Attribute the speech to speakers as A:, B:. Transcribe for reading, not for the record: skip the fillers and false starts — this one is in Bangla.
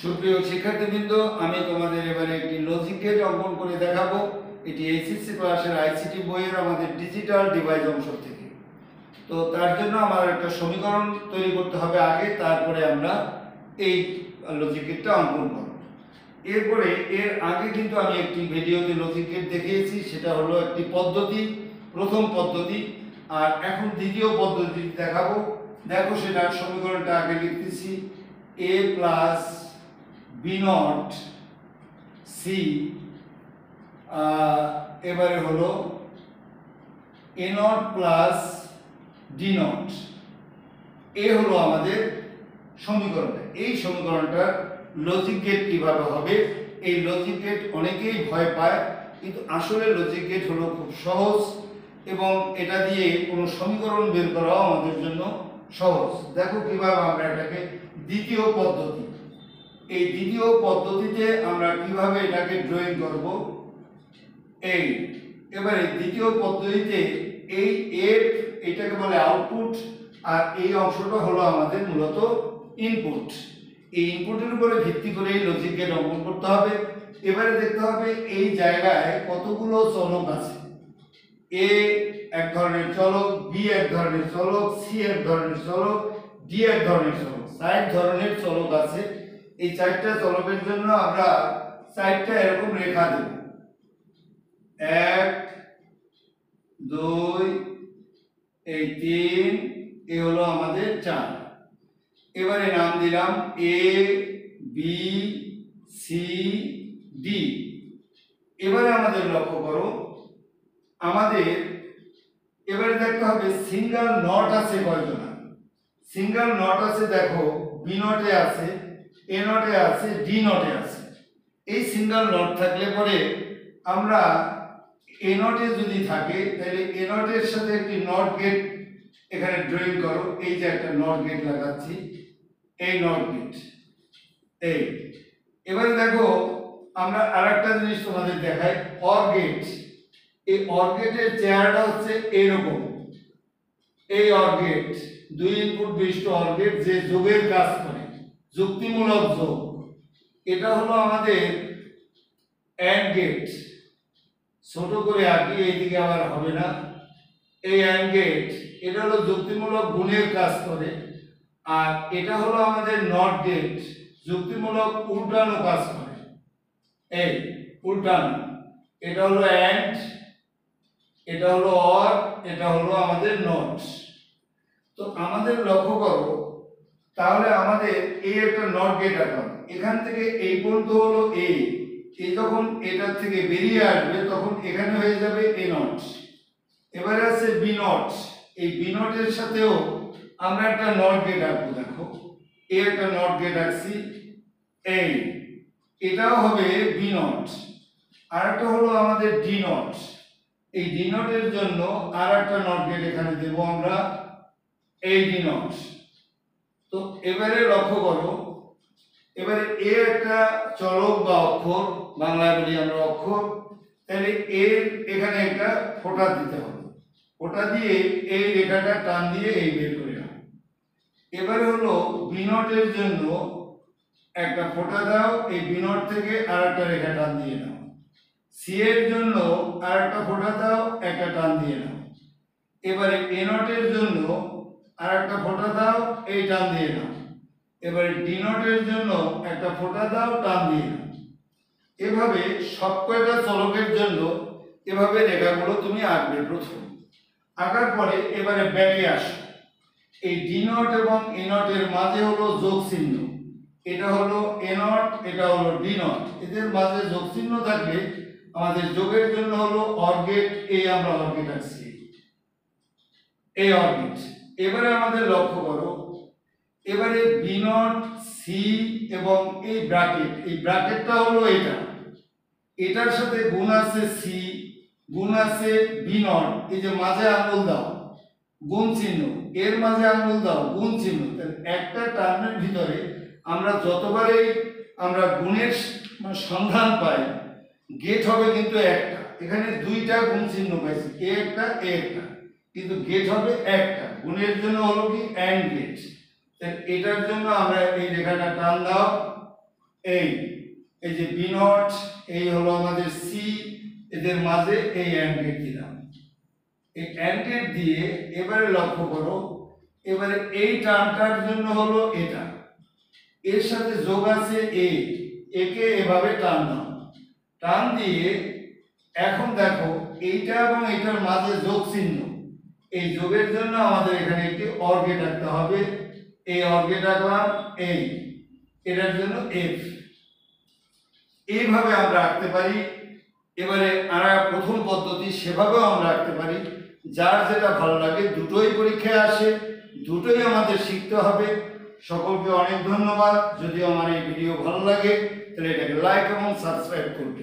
A: সুপ্রিয় শিক্ষার্থীবৃন্দ, আমি তোমাদের এবারে একটি লজিক গেট অঙ্কন করে দেখাবো। এটি এইচএসসি ক্লাসের আইসিটি বইয়ের আমাদের ডিজিটাল ডিভাইস অংশ থেকে। তো তার জন্য আমার একটা সমীকরণ তৈরি করতে হবে আগে, তারপরে আমরা এই লজিক গেটটা অঙ্কন করব। এরপরে এর আগে কিন্তু আমি একটি ভিডিওতে লজিক গেট দেখিয়েছি, সেটা হলো একটি পদ্ধতি, প্রথম পদ্ধতি। আর এখন দ্বিতীয় পদ্ধতি দেখাবো। দেখো, সেটার সমীকরণটা আগে লিখতেছি, a plus B not C, এবারে হলো A not plus D not. A হলো আমাদের সমীকরণটা। এই সমীকরণটার লজিক গেট কিভাবে হবে? এই লজিক গেট অনেকেই ভয় পায়, কিন্তু আসলে লজিক গেট হলো খুব সহজ এবং এটা দিয়ে কোনো সমীকরণ বের করাও আমাদের জন্য সহজ। দেখো কিভাবে আমরা এটাকে দ্বিতীয় পদ্ধতি, এই দ্বিতীয় পদ্ধতিতে আমরা কিভাবে এটাকে ড্রয়িং করব। এই এবারে দ্বিতীয় পদ্ধতিতে এই এফ, এটাকে বলে আউটপুট, আর এই অংশটা হলো আমাদের মূলত ইনপুট। এই ইনপুটের উপরে ভিত্তি করে এই লজিক গেট অঙ্কন করতে হবে। এবারে দেখতে হবে এই জায়গায় কতগুলো চলক আছে। এ এক ধরনের চলক, বি এক ধরনের চলক, সি এক ধরনের চলক, ডি এক ধরনের চলক। 4 ধরনের চলক আছে। এই 4টা চলকের জন্য আমরা 4টা এরকম রেখা দেব। 1 2 এই 3, এই হলো আমাদের 4। এবারে নাম দিলাম এ বি সি ডি। এবারে আমাদের লক্ষ্য করো, আমাদের এবারে দেখতে হবে সিঙ্গেল নট আছে কয়জনা। সিঙ্গেল নট আছে, দেখো বি নটে আছে, এ নটে আছে, ডি নটে আছে। এই সিঙ্গেল নট থাকলে পরে আমরা এ নটে যদি থাকে তাহলে এ নটের সাথে একটি নট গেট এখানে ড্রয়িং করো। এই যে একটা নট গেট লাগাচ্ছি, এই নট গেট। এই এবারে দেখো আমরা আরেকটা জিনিস তোমাদের দেখাই, অর গেট। এই অর গেটের চেহারাটা হচ্ছে এরকম। এই অর গেট 2 ইনপুট বিশিষ্ট অর গেট, যে যোগের কাজ করে, যুক্তিমূলক যোগ। এটা হলো আমাদের অ্যান্ড গেট। ছোট করে আঁকি, এইদিকে আবার হবে না। এই অ্যান্ড গেট, এটা হলো যুক্তিমূলক গুণের কাজ করে। আর এটা হলো আমাদের নট গেট, যুক্তিমূলক উল্টানো কাজ করে। এই উল্টানো, এটা হলো অ্যান্ড, এটা হলো অর, এটা হলো আমাদের নট। তো আমাদের লক্ষ্য করো, তাহলে আমাদের এই একটা নট গেট আঁকাম। এখান থেকে এই পর্যন্ত হলো এ, এই যখন এটা থেকে বেরিয়ে আসবে তখন এখানে হয়ে যাবে এ নট। এবারে আছে বি নট। এই বি নটের সাথেও আমরা একটা নট গেট আঁকবো। দেখো এই একটা নট গেট আঁকছি, এই এটাও হবে বি নট। আর একটা হলো আমাদের ডি নট। এই ডি নটের জন্য আর একটা নট গেট এখানে দেব আমরা, এই ডি নট। তো এবারে লক্ষ্য করো, এবারে এ একটা চলক বা অক্ষর, বাংলায় বলি আমরা অক্ষর, তাহলে এর এখানে একটা ফোঁটা দিতে হবে। ফোঁটা দিয়ে এই রেখাটা টান দিয়ে এই বের করে নাও। এবারে হলো বি নটের জন্য একটা ফোঁটা দাও, এই বি নট থেকে আর একটা রেখা টান দিয়ে নাও। সি এর জন্য আর একটা ফোঁটা দাও, একটা টান দিয়ে নাও। এবারে এ নটের জন্য আর একটা ফোঁটা দাও, এই টান দিয়ে নাও। এবারে ডি নটের জন্য একটা ফোঁটা দাও, টান দিয়ে নাও। এভাবে সব কয়টা চলকের জন্য এভাবে রেখাগুলো তুমি আঁকবে প্রথম। আঁকার পরে এবারে ব্যাকে আসো। এই ডি নট এবং এ নটের মাঝে হলো যোগ চিহ্ন। এটা হলো এ নট, এটা হলো ডি নট। এদের মাঝে যোগ চিহ্ন থাকলে আমাদের যোগের জন্য হলো অর গেট। এই আমরা অর গেট আঁকছি, এই অর গেট। এবারে আমাদের লক্ষ্য করো, এবারে বি নট সি এবং এই ব্র্যাকেট, এই ব্র্যাকেটটা হলো এটা, এটার সাথে গুণ আছে সি, গুণ আছে বি নট। এই যে মাঝে আঙুল দাও, গুণ চিহ্ন, এর মাঝে আঙুল দাও, গুণ চিহ্ন। একটা টার্মের ভিতরে আমরা যতবারই আমরা গুণের সন্ধান পাই, গেট হবে কিন্তু একটা। এখানে 2টা গুণ চিহ্ন পাইছি, এ একটা এ একটা, কিন্তু গেট হবে একটা। গুণের জন্য হলো কি অ্যান্ড গেট। এটার জন্য আমরা এই রেখাটা টান দাও, এই এই যে বি নট, এই হলো আমাদের সি, এদের মাঝে এই অ্যান্ড গেট দিলাম। এই অ্যান্ড গেট দিয়ে এবারে লক্ষ্য করো, এবারে এই টার্মটার জন্য হলো এটা, এর সাথে যোগ আছে এ, একে এভাবে টান দাও, টান দিয়ে এখন দেখো এইটা এবং এটার মাঝে যোগ চিহ্ন, এই যোগের জন্য আমাদের এখানে একটি অর গেট রাখতে হবে। এই অর গেট রাখলাম, এই এটার জন্য এফ, এইভাবে আমরা রাখতে পারি। এবারে আমরা প্রথম পদ্ধতি সেভাবেও আমরা রাখতে পারি, যার যেটা ভালো লাগে। দুটোই পরীক্ষায় আসে, দুটোই আমাদের শিখতে হবে। সকলকে অনেক ধন্যবাদ। যদি আমার এই ভিডিও ভালো লাগে তাহলে এটাকে লাইক এবং সাবস্ক্রাইব করবে।